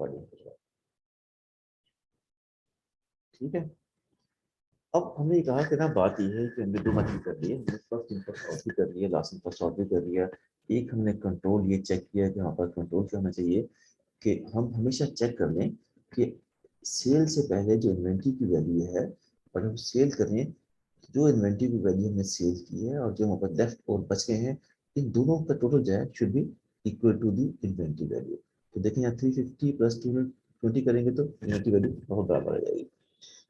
Recording हो जाए। ठीक है, अब हमने कहा कि ना बात ये है कि हमने दो मेथड कर लिए, हमने फर्स्ट इन फर्स्ट आउट भी कर लिया, लास्ट इन फर्स्ट आउट भी कर लिया। एक हमने कंट्रोल ये चेक किया कि वहाँ पर कंट्रोल क्या होना चाहिए कि हम हमेशा चेक कर लें कि सेल से पहले जो इन्वेंट्री की वैल्यू है, और हम सेल करें जो इन्वेंट्री की वैल्यू हमने सेल की है और जो वहाँ पर लेफ्ट और बच गए हैं, इन दोनों का टोटल जो है should be equal to the inventory value. तो देखें यहाँ 350 प्लस 220 करेंगे तो इन्वेंट्री वैल्यू बहुत बराबर आ जाएगी।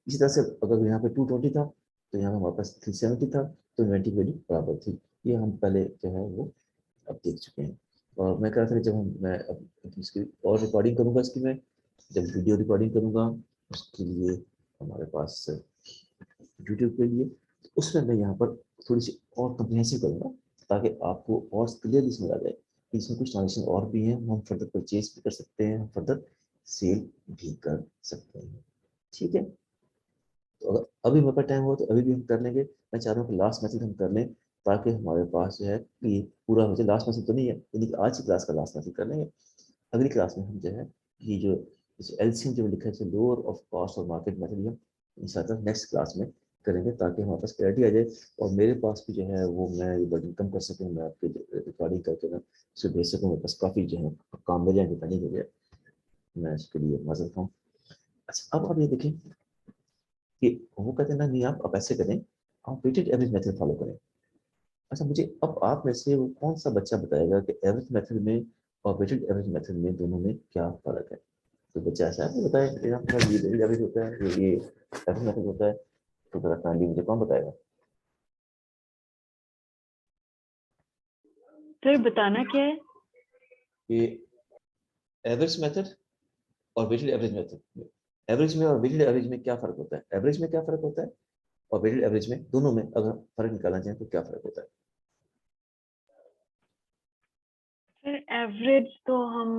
इसी तरह से अगर यहाँ पे 220 था तो यहाँ हमारे पास 370 था, तो इन्वेंट्री वैल्यू बराबर थी। ये हम पहले जो है वो अब देख चुके हैं। और मैं कह रहा था जब मैं अब इसकी और रिकॉर्डिंग करूँगा, इसकी मैं जब वीडियो रिकॉर्डिंग करूँगा उसके लिए हमारे पास यूट्यूब के लिए, तो उसमें मैं यहाँ पर थोड़ी सी और कम्प्रिहेंसिव करूँगा ताकि आपको और क्लियरली समझ आ जाए कि इसमें कुछ ट्रांजेक्शन और भी हैं, हम फर्दर परचेज भी कर सकते हैं, हम फर्दर सेल भी कर सकते हैं। ठीक है, तो अगर अभी मेरे पास टाइम हो तो अभी भी हम कर लेंगे। मैं चाह रहा हूँ कि लास्ट मैसेज हम कर लें ताकि हमारे पास जो है ये पूरा हो जाए। लास्ट मैसेज तो नहीं है, यानी कि आज की क्लास का लास्ट मैसेज कर लेंगे। अगली क्लास में हम जो है ये जो एलसीएम जो लिखा है लोअर ऑफ कॉस्ट और मार्केट मेथड, हम इंशाल्लाह नेक्स्ट क्लास में करेंगे ताकि हमारे पास क्लैरिटी आ जाए और मेरे पास भी जो है वो मैं ये बर्डन कम कर सकूँ, मैं आपके रिकॉर्डिंग करके ना उसे भेज सकूँ। मेरे पास काफ़ी जो है काम मेरे यहाँ डिपेंडिंग हो गया, मैं इसके लिए मदद हूँ। अच्छा, अब आप ये देखें कि वो कहते हैं ना नहीं आप ऐसे करें, आप वेटेड एवरेज मेथड फॉलो करें। अच्छा, मुझे अब आप में से वो कौन सा बच्चा बताएगा कि एवरेज मेथड में और वेटेड एवरेज मेथड में दोनों में क्या फ़र्क है? तो बच्चा ऐसा है बताए ये वेटेड एवरेज होता है, ये एवरेज मेथड होता है, तो जरा काइंडली मुझे कौन बताएगा? सर बताना क्या है? कि एवरेज मेथड और वेटेड एवरेज मेथड, एवरेज में और वेटेड एवरेज में क्या फ़र्क होता है? एवरेज में क्या फ़र्क होता है और वेटेड एवरेज में, दोनों में अगर फ़र्क निकालना चाहें तो क्या फ़र्क होता है? सर एवरेज तो हम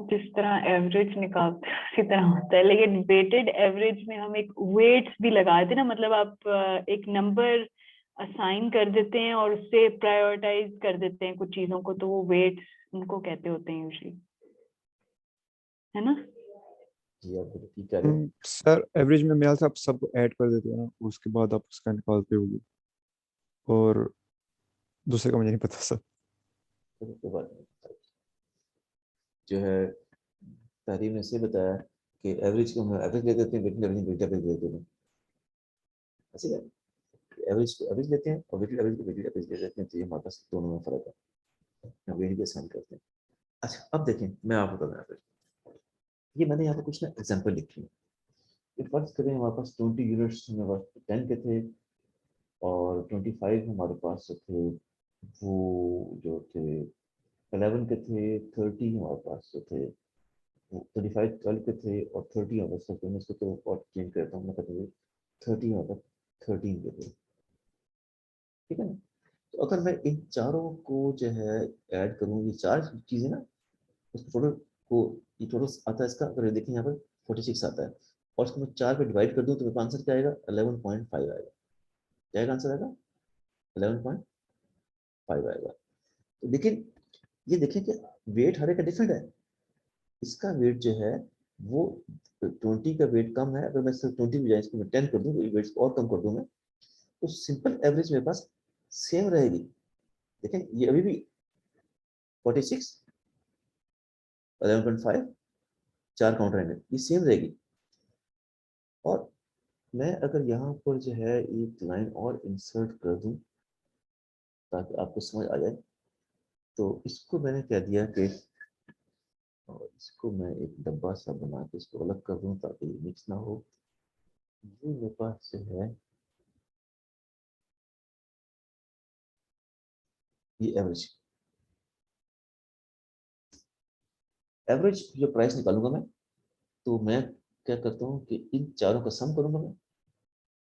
जिस तरह एवरेज निकालते हैं उसी तरह होता है, लेकिन वेटेड एवरेज में हम एक वेट्स भी लगाते हैं ना, मतलब आप एक नंबर असाइन कर देते हैं और उससे प्रायोरिटाइज कर देते हैं कुछ चीजों को, तो वो वेट्स उनको कहते होते हैं यूजुअली, है ना? जी आप ठीक कह रहे हैं। सर एवरेज में मेरे से आप सबको ऐड कर देते हो ना, उसके बाद आप उसका निकालते होगे, और दूसरे का मुझे नहीं पता सर। तो बात जो है तारीफ ने से बताया कि एवरेज को हम एवरेज ले देते हैं, वेटेड एवरेज वेटेड एवरेज ले देते हैं, ऐसे है। एवरेज को एवरेज लेते हैं और वेटेड एवरेज को वेटेड एवरेज ले देते हैं, तो ये हमारे पास दोनों में फर्क है, हम वेट भी असाइन करते हैं। अच्छा, अब देखें मैं आपको बता रहा हूँ, ये मैंने यहाँ पे कुछ ना एग्जाम्पल लिखी है। ये फर्ज करें हमारे पास 20 यूनिट्स हमारे पास 10 के थे और 25 हमारे पास जो थे वो जो थे 11 के थे, 30 हमारे पास जो थे 35 12 के थे और 30 हमारे पास थे। मैं इसको तो और चेंज करता हूँ, मैं कहता हूँ 30 हमारे पास 13 के थे। ठीक है ना, तो अगर मैं इन चारों को जो है ऐड करूँ, ये चार चीज़ें ना, उसको टोटल को, ये टोटल आता है इसका, अगर देखें यहाँ पर 46 आता है और उसको मैं 4 पे डिवाइड कर दूँ तो मेरे आंसर क्या आएगा? 11.5 आएगा। क्या आएगा आंसर? आएगा 11.5 आएगा। तो लेकिन ये देखें कि वेट हर एक का डिफरेंट है। इसका वेट जो है वो 20 का वेट कम है, अगर मैं सिर्फ 20 बजाय इसको मैं 10 कर दूँ, तो वेट और कम कर दूँ मैं, तो सिंपल एवरेज मेरे पास सेम रहेगी। देखें ये अभी भी 46 11.5 चार काउंटर रहेंगे, ये सेम रहेगी। और मैं अगर यहाँ पर जो है एक लाइन और इंसर्ट कर दूं ताकि आपको समझ आ जाए, तो इसको मैंने कह दिया कि, और इसको मैं एक डब्बा सा बना के इसको अलग कर दूं ताकि मिक्स ना हो। ये मेरे पास जो है ये एवरेज, एवरेज जो प्राइस निकालूंगा मैं, तो मैं क्या करता हूँ कि इन चारों का सम करूंगा मैं।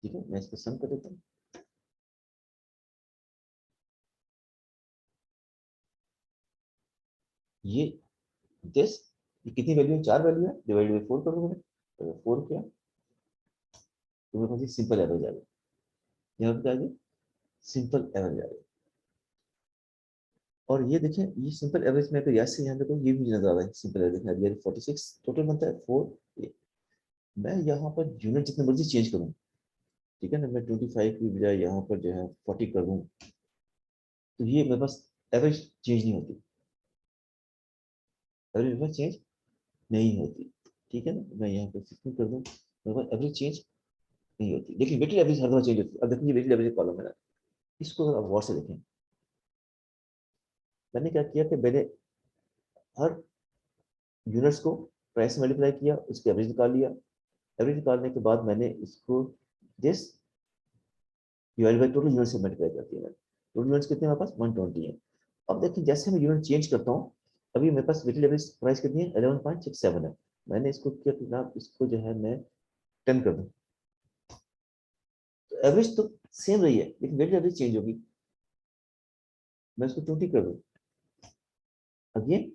ठीक है, मैं इसका सम कर देता हूँ। ये दिस, ये कितनी वैल्यू है? 4 वैल्यू है, डिवाइड बाई 4 करूंगा मैं, तो 4 किया तो मेरे पास सिंपल एवरेज आ गया। यहाँ पे क्या आ गया? सिंपल एवरेज आ गया। और ये देखें, ये सिंपल एवरेज में अगर यहाँ से यहाँ देखो, ये भी नजर आ रहा है सिंपल एवरेज। ये 46 टोटल बनता है 4। मैं यहाँ पर यूनिट जितने मर्जी चेंज करूँ, ठीक है ना, मैं 25 की बजाय यहाँ पर जो है 40 कर दूँ, तो ये मेरे पास एवरेज चेंज नहीं होती, एवरेज मेरे पास चेंज नहीं होती, ठीक है ना। मैं यहाँ पर 16 कर दूँ, मेरे पास एवरेज चेंज नहीं होती, लेकिन वेटेड एवरेज हर दफा चेंज होती है। अब देखिए वेटेड एवरेज कॉलम है ना, इसको आप गौर से देखें। मैंने क्या किया कि मैंने हर यूनिट्स को प्राइस से मल्टीप्लाई किया, उसकी एवरेज निकाल लिया। एवरेज निकालने के बाद मैंने इसको this divide by total unit से मल्टीप्लाई कर दिया। टोटल यूनिट्स कितने हैं हमारे पास? 120 है। अब देखिए जैसे मैं यूनिट चेंज करता हूँ, अभी मेरे पास वेटेड एवरेज प्राइस कितनी है? 11.67 है। मैंने इसको किया कि ना, इसको जो है मैं 10 कर दूं, तो एवरेज तो सेम रही है, लेकिन वेटेड एवरेज चेंज होगी। मैं इसको 20 कर दूं, अगेन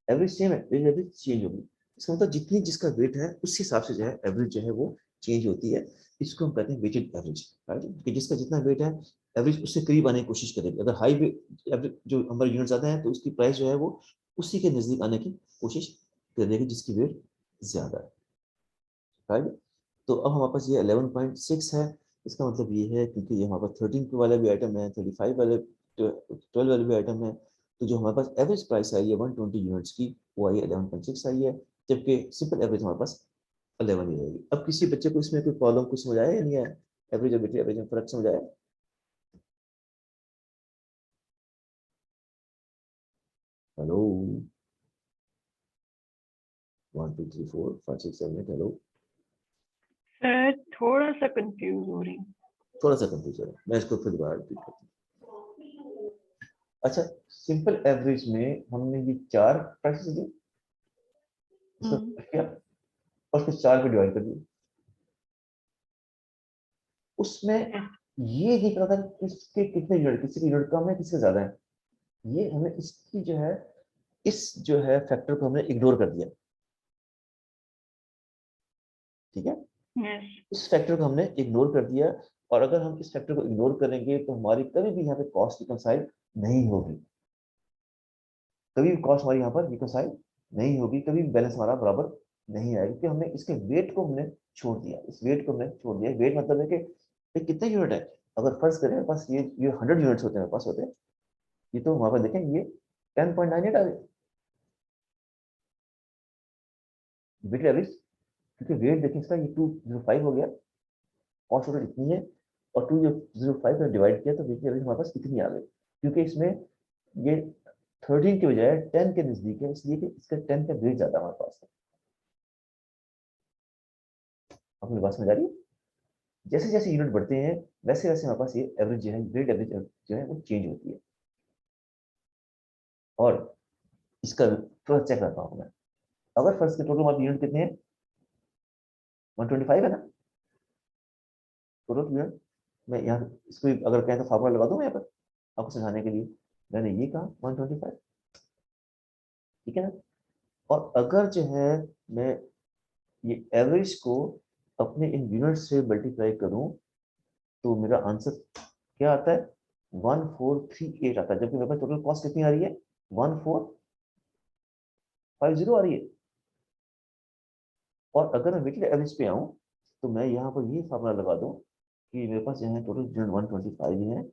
एवरेज सेम है, वेटेड एवरेज चेंज होगी। इसका मतलब जितनी जिसका वेट है उस हिसाब से जो है एवरेज जो है वो चेंज होती है। इसको हम कहते हैं वेटेड एवरेज, राइट। कि जिसका जितना वेट है, एवरेज उससे करीब आने की कोशिश करेगी। अगर हाई एवरेज जो हमारे यूनिट ज्यादा है, तो उसकी प्राइस जो है वो उसी के नजदीक आने की कोशिश करेगी जिसकी वेट ज्यादा है, राइट। तो अब हमारे पास ये 11.6 है। इसका मतलब ये है, क्योंकि ये हमारे पास 13 वाला भी आइटम है, 35 वाले, 12 वाले भी आइटम है, तो जो हमारे पास एवरेज प्राइस आई है 120 यूनिट्स की, वो आई है 11.6 आई है, जबकि सिंपल एवरेज हमारे पास 11 ही रहेगी। अब किसी बच्चे को इसमें कोई प्रॉब्लम कुछ समझ आया या नहीं आया? एवरेज और वेटेड एवरेज में फर्क समझ आया? Hello, 1 2 3 4 5 6 7 8, hello. सर थोड़ा सा कंफ्यूज हो रही हूँ। थोड़ा सा कंफ्यूजन है, मैं इसको फिर दोबारा रिपीट करता हूँ। अच्छा, सिंपल एवरेज में हमने ये 4 प्राइसेस दी, इसको किया और उसको 4 पे डिवाइड कर दिया। उसमें ये दिख रहा था कि किसके कितने यूनिट, किसी की यूनिट कम है, किसके ज्यादा है। ये हमने इसकी जो है, इस जो है फैक्टर को हमने इग्नोर कर दिया, ठीक है। यस इस फैक्टर को हमने इग्नोर कर दिया, और अगर हम इस फैक्टर को इग्नोर करेंगे तो हमारी कभी भी यहाँ पे कॉस्ट रिकंसाइल नहीं होगी, कभी भी कॉस्ट हमारी यहाँ पर रिकंसाइल नहीं होगी, कभी भी बैलेंस हमारा बराबर नहीं आएगा, क्योंकि हमने इसके वेट को हमने छोड़ दिया। इस वेट को हमने छोड़ दिया। वेट मतलब है कि ये कितने यूनिट है। अगर फर्ज करें मेरे पास ये 100 यूनिट्स होते हैं, मेरे पास होते हैं, ये तो वहां पर देखें ये 10.98 आ गए वेटेड एवरेज, क्योंकि वेट देखें इसका ये 205 हो गया, कॉस्ट टोटल इतनी है, और 205 का डिवाइड किया तो वेटेड एवरेज हमारे पास इतनी आ गई, क्योंकि इसमें ये 13 के बजाय 10 के नजदीक है, इसलिए कि इसका 10 का वेट ज्यादा हमारे पास है। आपको बात समझ आ रही है? जैसे जैसे यूनिट बढ़ते हैं, वैसे वैसे हमारे पास ये एवरेज जो है, वेट एवरेज जो है वो चेंज होती है। और इसका थोड़ा चेक करता हूँ मैं। अगर फर्स्ट के टोटल हमारे यूनिट कितने हैं? 125 है ना टोटल यूनिट। मैं यहाँ इसको अगर कहें तो फार्मूला लगा दूँ मैं यहाँ पर आपको समझाने के लिए। मैंने ये कहा 125, ठीक है ना। और अगर जो है मैं ये एवरेज को अपने इन यूनिट से मल्टीप्लाई करूं, तो मेरा आंसर क्या आता है? 1438 आता है, जबकि मेरे पास टोटल कॉस्ट कितनी आ रही है? 1450 आ रही है। और अगर मैं वेटेड एवरेज पे आऊं, तो मैं यहाँ पर ये फार्मूला लगा दूं कि मेरे पास यहाँ टोटल यूनिट 125 है,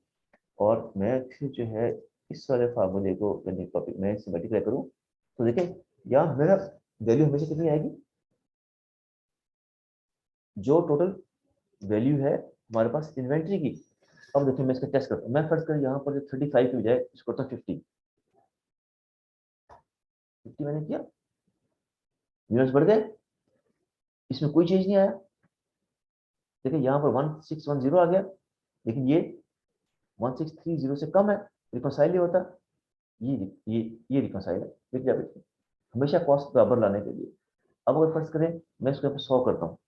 और मैं फिर जो है इस वाले फार्मूले को मैं इससे मल्टीप्लाई करूं, तो देखें यहाँ मेरा वैल्यू हमेशा कितनी आएगी? जो टोटल वैल्यू है हमारे पास इन्वेंट्री की। अब देखिए मैं इसका टेस्ट करता हूँ। मैं फर्स्ट कर यहाँ पर 35 की बजाय इसको करता हूँ 50 मैंने किया, यूनिट्स बढ़ गए, इसमें कोई चेंज नहीं आया। देखिए यहाँ पर 1610 आ गया, लेकिन ये 1630 से कम है, रिकॉन्साइल नहीं होता। ये ये ये रिकॉन्साइल है, देखिए हमेशा कॉस्ट बराबर लाने के लिए। अब अगर फर्स्ट करें, मैं इसको 100 करता हूँ,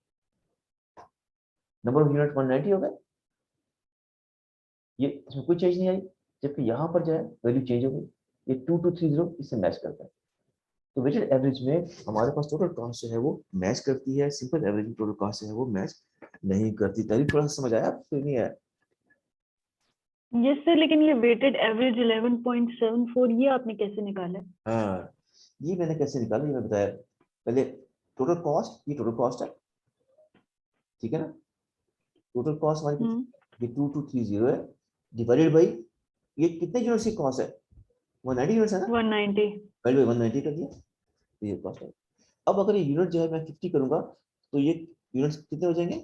नंबर ऑफ यूनिट 190 हो गए, ये इसमें कोई चेंज नहीं आई। जबकि यहाँ पर जो है वैल्यू चेंज हो गई, ये 2230 इससे मैच करता है। तो वेटेड एवरेज में हमारे पास टोटल कॉस्ट जो है वो मैच करती है, सिंपल एवरेज में टोटल कॉस्ट जो है वो मैच नहीं करती। तभी थोड़ा सा समझ आया, फिर नहीं आया? यस सर, लेकिन ये वेटेड एवरेज 11.74 ये आपने कैसे निकाला? हाँ, ये मैंने कैसे निकाला ये मैं बताया पहले। टोटल कॉस्ट, ये टोटल कॉस्ट है, ठीक है ना। टोटल कॉस्ट हमारी हम्म, ये 2230 है, डिवाइडेड बाई ये कितने यूनिट्स की कॉस्ट है, 190 यूनिट्स है ना, 190। डिवाइडेड बाई 190 कर दिया, तो ये कॉस्ट है। अब अगर ये यूनिट जो है मैं 50 करूंगा तो ये यूनिट्स कितने हो जाएंगे,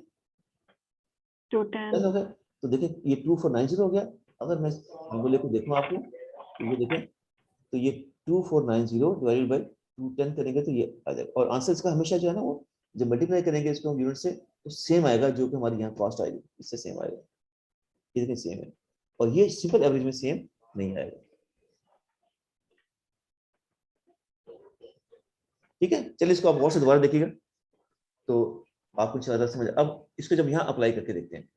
10 हो 210। गए। तो देखें ये 2490 हो गया। अगर मैं फॉर्मूले को देखूं आपको तो ये देखें, तो ये 2490 डिवाइडेड बाई 210 करेंगे तो ये आ जाएगा। और आंसर इसका हमेशा जो है ना वो जब मल्टीप्लाई करेंगे इसको हम यूनिट से तो सेम आएगा, जो कि हमारी यहाँ कॉस्ट आएगी इससे सेम आएगा। ये देखिए सेम है, और ये सिंपल एवरेज में सेम नहीं आएगा। ठीक है, चलिए इसको आप और से दोबारा देखिएगा तो आपको ज़्यादा समझ। अब इसको जब यहाँ अप्लाई करके देखते हैं।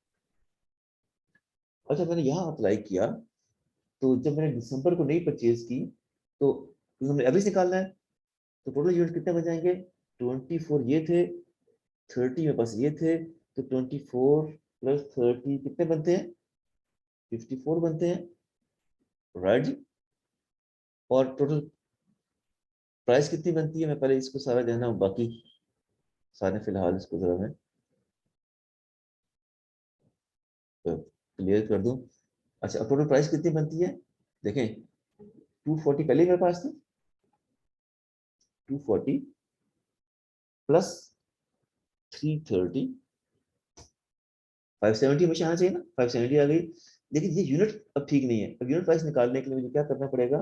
अच्छा, मैंने यहाँ अप्लाई किया तो जब मैंने दिसंबर को नहीं परचेज की तो क्योंकि हमने एवरेज निकालना है, तो टोटल यूनिट कितने बन जाएंगे, 24 ये थे, 30 में बस ये थे, तो 24 प्लस 30 कितने बनते हैं, 54 बनते हैं, राइट जी। और टोटल प्राइस कितनी बनती है, मैं पहले इसको सारा जो है ना बाकी सारे फिलहाल इसको जरा मैं क्लियर कर दूं। अच्छा, अब टोटल प्राइस कितनी बनती है, देखें 240 पहले मेरे पास थी, 240 प्लस 330, 570 हमेशा आना चाहिए ना, 570 आ गई। लेकिन ये यूनिट अब ठीक नहीं है, अब यूनिट प्राइस निकालने के लिए मुझे क्या करना पड़ेगा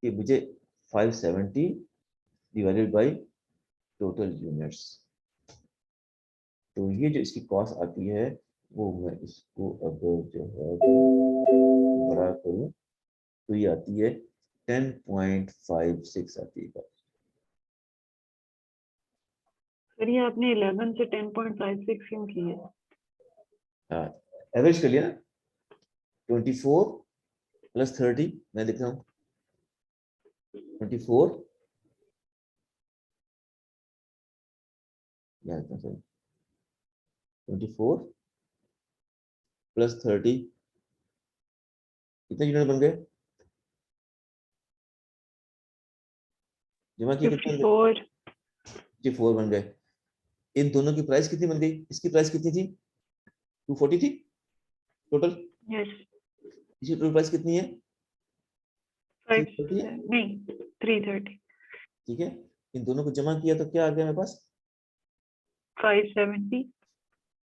कि मुझे 570 डिवाइडेड बाई टोटल यूनिट्स, तो ये जो इसकी कॉस्ट आती है वो मैं इसको अगर जो है बड़ा करूं तो ये आती है 10.56 आती है। सर ये आपने 11 से 10.56 क्यों की है? हाँ, एवरेज कर लिया ना, 24 प्लस 30 मैं लिख रहा हूँ 24 सॉरी 24 प्लस 30 कितने यूनिट बन गए, जमा किए कितने बन गए, 54। 54 बन गए। इन दोनों की प्राइस कितनी बन गई, इसकी प्राइस कितनी थी, 240 थी टोटल, यस। इसकी टोटल प्राइस कितनी है, 5 330 है, नहीं, 330। ठीक है। इन दोनों को जमा किया तो क्या आ गया मेरे पास, 570।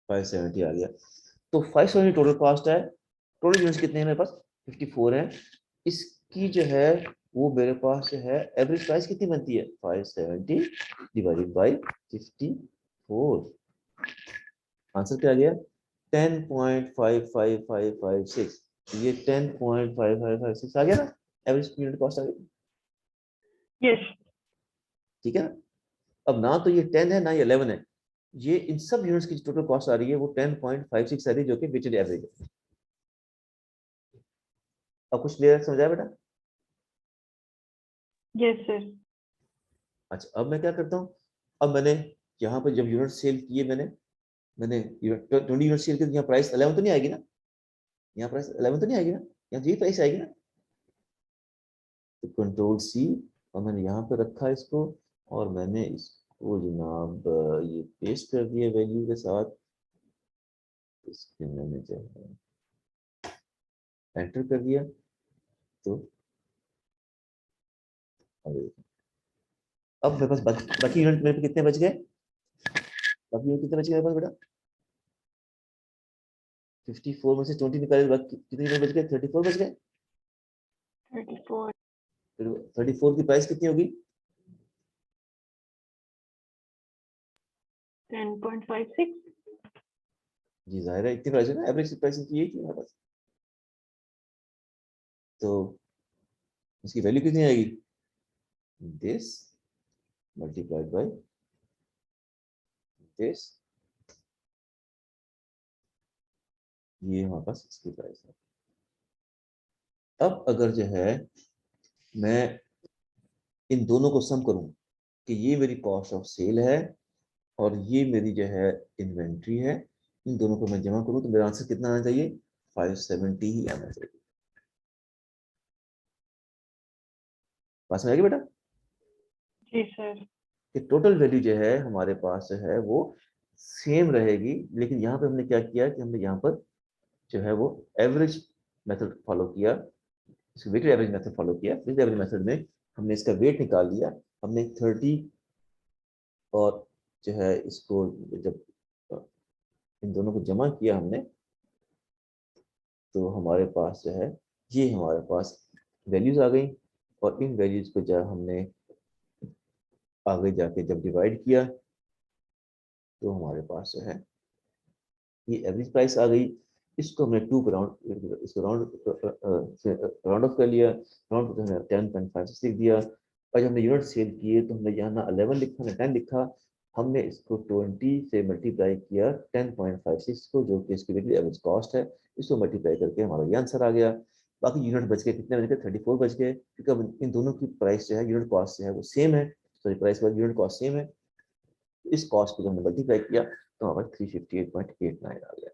570 आ गया। तो 570 टोटल कॉस्ट है, टोटल यूनिट्स कितने हैं मेरे पास, 54 है। इसकी जो है वो मेरे पास जो है एवरेज प्राइस कितनी बनती है, 570 डिवाइडेड बाई 54, आंसर क्या आ गया, 10.55556। ये 10.5556 आ गया ना, एवरेज यूनिट कॉस्ट आ गई, यस। ठीक है ना। अब ना तो ये 10 है ना ये 11 है, ये इन सब यूनिट्स की टोटल कॉस्ट आ रही है वो 10.56 आ रही है, जो कि वेटेड एवरेज है। अब कुछ क्लियर समझाया बेटा। Yes sir. अच्छा, अब मैं क्या करता हूँ, अब मैंने यहाँ पर जब यूनिट सेल किए मैंने मैंने 20 यूनिट सेल किए तो यहाँ प्राइस 11 तो नहीं आएगी ना, यहाँ प्राइस 11 तो नहीं आएगी ना, यहाँ तो ये प्राइस आएगी ना। तो कंट्रोल सी, और मैंने यहाँ पे रखा इसको, और मैंने इसको जनाब ये पेस्ट कर दिया वैल्यू के साथ, इसके मैंने जो है एंटर कर दिया। तो अब मेरे पास बाकी यूनिट मेरे पे कितने बच गए, बाकी यूनिट कितने बच गए मेरे पास बेटा, 54 में से 20 निकाले, बाकी कितने यूनिट बच गए, 34 बच गए। 34। फिर 34 की प्राइस कितनी होगी, 10.56। जी जाहिर है इतनी प्राइस है ना, एवरेज प्राइस की यही थी हमारे पास, तो इसकी वैल्यू कितनी आएगी, दिस मल्टीप्लाइड बाय दिस, ये हमारे पास इसकी प्राइस है। अब अगर जो है मैं इन दोनों को सम करूं कि ये मेरी कॉस्ट ऑफ सेल है और ये मेरी जो है इन्वेंट्री है, इन दोनों को मैं जमा करूं तो मेरा आंसर कितना आना चाहिए, 570 ही आना चाहिए। पास में आएगी बेटा जी सर। कि टोटल वैल्यू जो है हमारे पास जो है वो सेम रहेगी, लेकिन यहाँ पे हमने क्या किया कि हमने यहाँ पर जो है वो एवरेज मेथड फॉलो किया, इसको वेटेड एवरेज मेथड फॉलो किया। वेटेड एवरेज मेथड में हमने इसका वेट निकाल लिया, हमने 30 और जो है इसको जब इन दोनों को जमा किया हमने, तो हमारे पास जो है ये हमारे पास वैल्यूज आ गई, और इन वैल्यूज को जब हमने आगे जाके जब डिवाइड किया तो हमारे पास जो है ये एवरेज प्राइस आ गई। इसको हमने 2 राउंड, इसको राउंड ऑफ कर लिया, राउंड हमने 10.56 लिख दिया। और जब हमने यूनिट सेल किए तो हमने यहाँ ना 11 लिखा ना 10 लिखा, हमने इसको 20 से मल्टीप्लाई किया 10.56 को, जो कि इसकी वेटेड एवरेज कॉस्ट है, इसको मल्टीप्लाई करके हमारा ये आंसर आ गया। बाकी यूनिट बच गए, कितने बच गए? 34 बच गए, क्योंकि अब इन दोनों की प्राइस जो है, यूनिट कॉस्ट जो है वो सेम है, सॉरी प्राइस का यूनिट कॉस्ट सेम है। इस कॉस्ट को जब हमने मल्टीप्लाई किया तो हमारे 358.89 आ गया।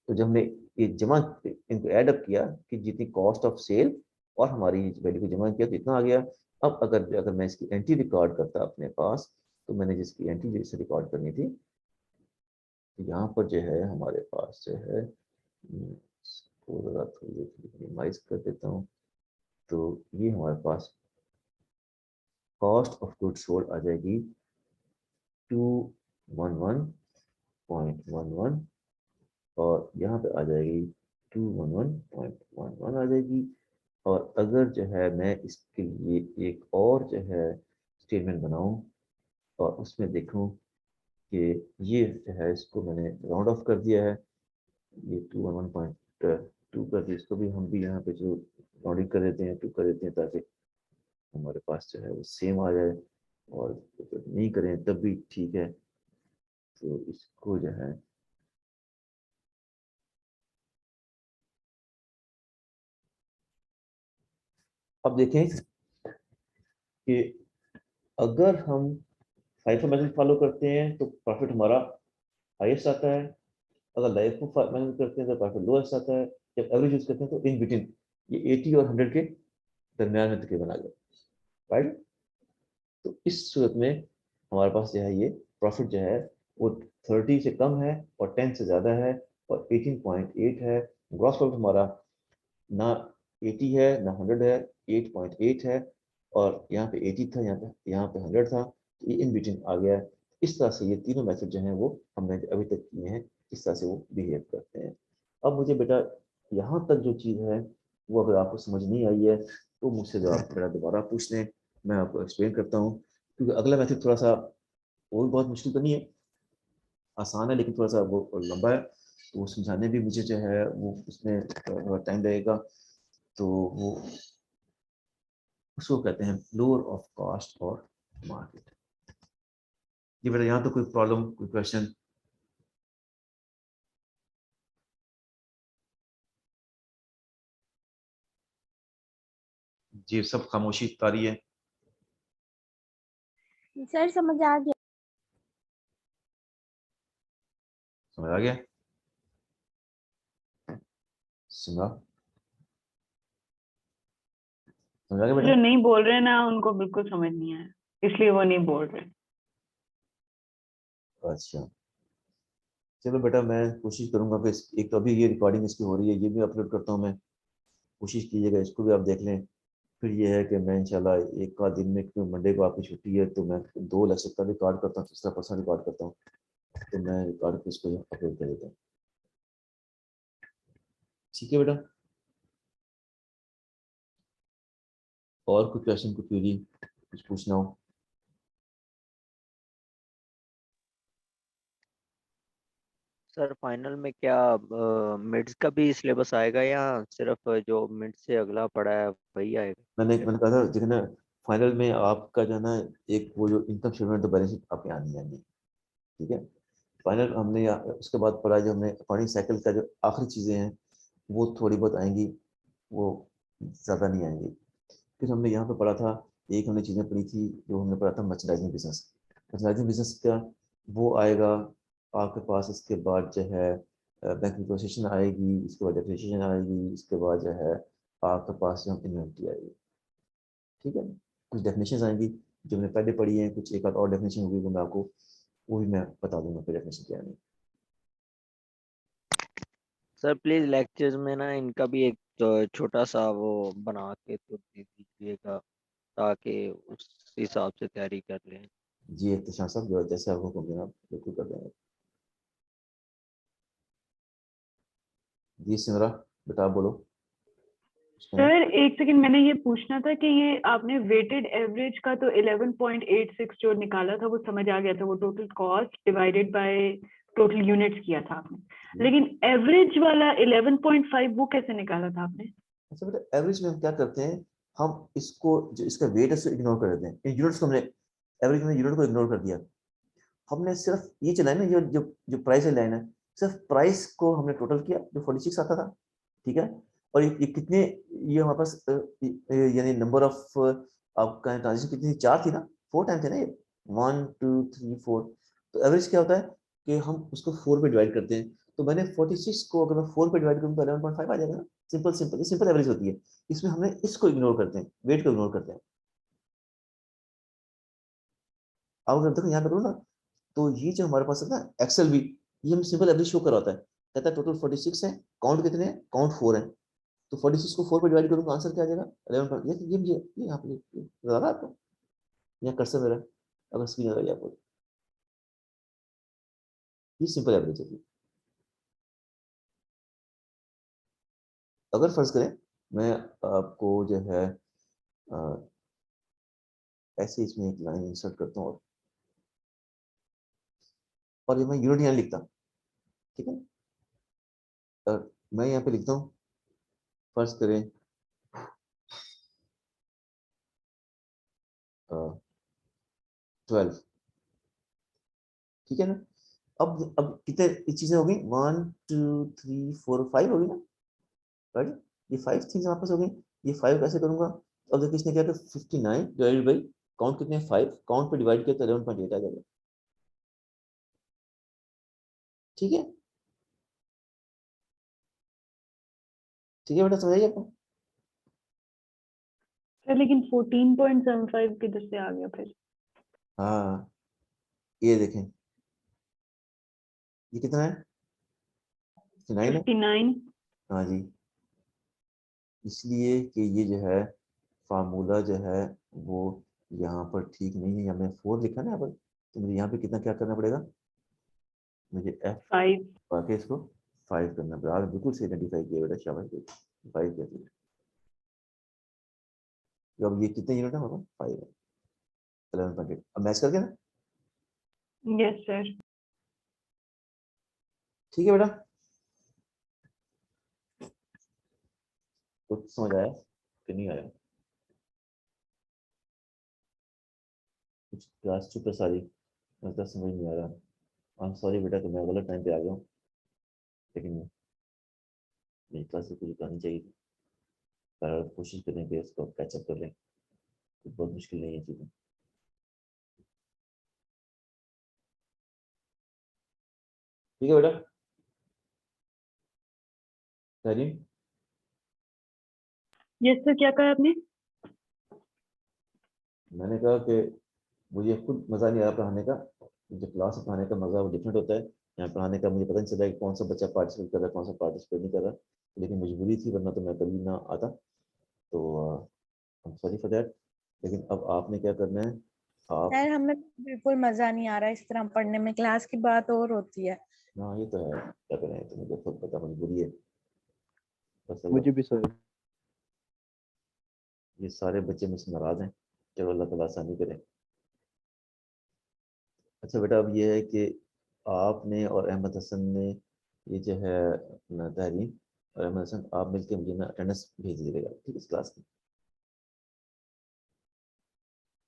तो जब हमने ये जमा इनको ऐड अप किया कि जितनी कॉस्ट ऑफ सेल और हमारी वैल्यू को जमा किया तो इतना आ गया। अब अगर अगर मैं इसकी एंट्री रिकॉर्ड करता अपने पास, तो मैंने जिसकी एंट्री जैसे रिकॉर्ड करनी थी, तो यहाँ पर जो है हमारे पास जो है थोड़ी मिनिमाइज कर देता हूँ, तो ये हमारे पास कॉस्ट ऑफ गुड्स सोल्ड आ जाएगी 211.11, और यहाँ पे आ जाएगी 211.11 आ जाएगी। और अगर जो है मैं इसके लिए एक और जो है स्टेटमेंट बनाऊं और उसमें देखूं कि ये जो है इसको मैंने राउंड ऑफ कर दिया है, ये 211.2 कर दिया, इसको भी हम भी यहाँ पे जो राउंडिंग कर देते हैं 2 कर देते हैं, ताकि हमारे पास जो है वो सेम आ जाए, और अगर नहीं करें तब भी ठीक है। तो इसको जो है अब देखें कि अगर हम FIFO मेथड फॉलो करते हैं तो प्रॉफिट हमारा हाईएस्ट आता है, अगर LIFO मेथड करते हैं तो प्रॉफिट लोएस्ट आता है, जब एवरेज यूज करते हैं तो इन बिटवीन ये 80 और 100 के दरमियान में तकरीबन आ गया, राइट। तो इस सूरत में हमारे पास जो है ये प्रॉफिट जो है वो 30 से कम है और 10 से ज़्यादा है और 18.8 है। ग्रॉस प्रॉफिट हमारा ना 80 है ना 100 है, 8.8 है, और यहाँ पे 80 था, यहाँ पे 100 था, तो ये इन बिटवीन आ गया है। इस तरह से ये तीनों मेथड जो हैं वो हमने अभी तक किए हैं, इस तरह से वो बिहेव करते हैं। अब मुझे बेटा यहाँ तक जो चीज़ है वो अगर आपको समझ नहीं आई है तो मुझसे जो आप बेटा दोबारा पूछ लें, मैं आपको एक्सप्लेन करता हूँ, क्योंकि अगला मेथड थोड़ा सा वो भी बहुत मुश्किल तो नहीं है, आसान है, लेकिन थोड़ा सा वो लंबा है, तो वो समझाने भी मुझे जो है वो उसमें टाइम लगेगा। तो वो उसको कहते हैं लोअर ऑफ कॉस्ट और मार्केट। जी बेटा यहाँ तो कोई प्रॉब्लम, कोई क्वेश्चन? जी सब खामोशी तारी है। सर समझ आ गया। समझ आ गया? सुना? समझ आ गया जो बेटा? नहीं बोल रहे ना उनको बिल्कुल समझ नहीं आया, इसलिए वो नहीं बोल रहे। अच्छा चलो बेटा, मैं कोशिश करूंगा कि एक तो अभी ये रिकॉर्डिंग इसकी हो रही है, ये भी अपलोड करता हूँ मैं, कोशिश कीजिएगा इसको भी आप देख लें। फिर ये है कि मैं इंशाल्लाह एक आध दिन में, क्योंकि मंडे को आपकी छुट्टी है, तो मैं 2 लेक्चर का रिकॉर्ड करता हूँ, तीसरा पर्सन रिकॉर्ड करता हूँ, तो मैं रिकॉर्ड कर इसको अपलोड कर देता हूँ। ठीक है बेटा, और कुछ क्वेश्चन, कुछ क्वेरी, कुछ पूछना हो? सर फाइनल में क्या मिड्स का भी सिलेबस आएगा या सिर्फ जो मिड से अगला पड़ा है वही आएगा? मैंने कहा था जो है ना, फाइनल में आपका जो है ना, एक वो जो इनकम स्टेटमेंट, बैलेंस शीट आपके आनी आनी है, ठीक है। फाइनल हमने उसके बाद पढ़ा, जो हमने अकाउंटिंग साइकिल का जो आखिरी चीज़ें हैं वो थोड़ी बहुत आएंगी, वो ज़्यादा नहीं आएंगी। फिर हमने यहाँ पे पढ़ा था, एक हमने चीज़ें पढ़ी थी, जो हमने पढ़ा था मर्चेंडाइजिंग बिजनेस। मर्चेंडाइजिंग बिजनेस का वो आएगा आपके पास, इसके बाद जो है बैंक रिपोजिशन आएगी, इसके बाद डेप्रिसिएशन आएगी, इसके बाद जो है आपके पास जो इन्वेंट्री आएगी। ठीक है, कुछ डेफिनेशन आएंगी जो मैंने पहले पढ़ी है, कुछ एक आध और डेफिनेशन होगी वो मैं आपको वो भी मैं बता दूंगा फिर डेफिनेशन क्या है। सर प्लीज लेक्चर्स में ना इनका भी एक छोटा सा वो बना के तो दे दीजिएगा ताकि उस हिसाब से तैयारी कर लें। जी एहतशाम साहब, जो जैसे आप हुक्म देना बिल्कुल कर देंगे। जी सिमरा बेटा बोलो। सर एक सेकंड, मैंने ये पूछना था कि ये आपने वेटेड एवरेज का तो 11.86 जो निकाला था वो समझ आ गया था, वो total cost divided by total units किया था आपने, लेकिन एवरेज वाला 11.5 वो कैसे निकाला था आपने? अच्छा बेटा, एवरेज में हम क्या करते हैं, हम इसको जो इसका वेट है उसको इग्नोर कर देते हैं, यूनिट्स को हमने एवरेज में यूनिट को इग्नोर कर दिया। हमने सिर्फ ये चलाया ना, ये जो जो प्राइस लाइन है, सिर्फ प्राइस को हमने टोटल किया जो 46 आता था। ठीक है, और ये कितने, ये हमारे पास यानी नंबर ऑफ आपका ट्रांजेक्शन कितनी थी, 4 थी ना, 4 टाइम थे ना ये, 1 2 3 4। तो एवरेज क्या होता है कि हम उसको 4 पे डिवाइड करते हैं। तो मैंने 46 को अगर मैं 4 पे डिवाइड करूँ तो 11.5 आ जाएगा ना। सिंपल सिंपल, ये सिंपल एवरेज होती है। इसमें हमने इसको इग्नोर करते हैं, वेट को इग्नोर करते हैं। अब अगर देखो यहाँ पे करो ना, तो ये जो हमारे पास है ना एक्सेल भी, ये हम सिंपल एवरेज शो कराता है, कहता है टोटल 46 है, काउंट कितने हैं, काउंट 4 है। तो 46 को 4 पे डिवाइड करूंगा आंसर क्या आ जाएगा, 11। ये यहाँ पे नजर आ रहा है आपको, यहाँ कर्सर मेरा, अगर स्क्रीन आ रही है आपको, ये सिंपल एवरेज है। अगर फर्ज करें मैं आपको जो है अ, ऐसे इसमें एक लाइन इंसर्ट करता हूँ और ये मैं यूनिट यहाँ लिखता हूँ। ठीक है, मैं यहाँ पे लिखता हूँ, फर्ज करें 12। ठीक है ना, अब कितने चीजें होगी, 1 2 3 4 5 होगी ना, राइट। ये 5 थिंग्स वापस हो गई। ये 5 कैसे करूंगा, अब देखो किसने किया था, 59 डिवाइडेड बाई काउंट कितने, 5, काउंट पे डिवाइड किया तो 11.8 आ जाएगा। ठीक है, ठीक है बेटा, समझ आइए आपको। सर लेकिन 14.75 किधर से आ गया फिर? हाँ, ये देखें, ये कितना है, 59 है। 59। हाँ जी, इसलिए कि ये जो है फार्मूला जो है वो यहाँ पर ठीक नहीं है, यहाँ मैंने 4 लिखा ना यहाँ पर, तो मुझे यहाँ पे कितना क्या करना पड़ेगा, मुझे एफ 5। पाके इसको 5 करना पड़ेगा। आपने बिल्कुल सही आइडेंटिफाई किया बेटा, शाबाश, 5 किया। तो अब ये कितने यूनिट है हमारे पास, 5 है, 11.8। अब मैच करके ना, यस सर। ठीक है बेटा, कुछ समझ आया कि नहीं आया, कुछ क्लास चुप है सारी, मतलब समझ नहीं आ रहा। आई एम सॉरी बेटा कि मैं गलत टाइम पे आ गया हूँ, लेकिन मेरी क्लास से पूरी करनी चाहिए थी। पर कोशिश करें कि इसको कैचअप कर लें, कुछ बहुत मुश्किल नहीं है चीज़ें। ठीक है बेटा, तहरीम, यस सर, क्या कहा आपने? मैंने कहा कि मुझे खुद मज़ा नहीं आ रहा पढ़ाने का, जो क्लास में पढ़ाने का मज़ा वो डिफरेंट होता है। यहाँ पढ़ाने का मुझे पता नहीं चला कि कौन सा बच्चा पार्टिसिपेट कर रहा है, कौन सा पार्टिसिपेट नहीं कर रहा, लेकिन मजबूरी थी, वरना तो मैं कभी ना आता। तो सॉरी फॉर दैट। लेकिन अब आपने क्या करना है, आप, सर हमें बिल्कुल मजा नहीं आ रहा इस तरह पढ़ने में, क्लास की बात और होती है। हाँ ये तो है, क्या करें, तो मुझे खुद पता मजबूरी है। बस अल्लाह, मुझे भी सर। ये सारे बच्चे मुझसे नाराज हैं, चलो अल्लाह ताला आसानी करे। अच्छा बेटा, अब ये है कि आपने और अहमद हसन ने ये जो है अपना तहरीर, और अहमद हसन आप मिलकर मुझे ना अटेंडेंस भेज दीजिएगा, ठीक है, इस क्लास की।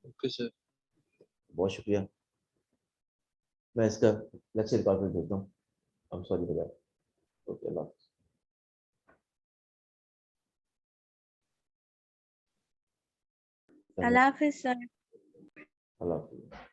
Okay sir. बहुत शुक्रिया, मैं इसका लेक्चर रिकॉर्ड में भेजता हूँ। I am sorry for that. Okay, अल्लाह हाफ़िज़। अल्लाह हाफिज सर। अल्लाह हाफ़िज़।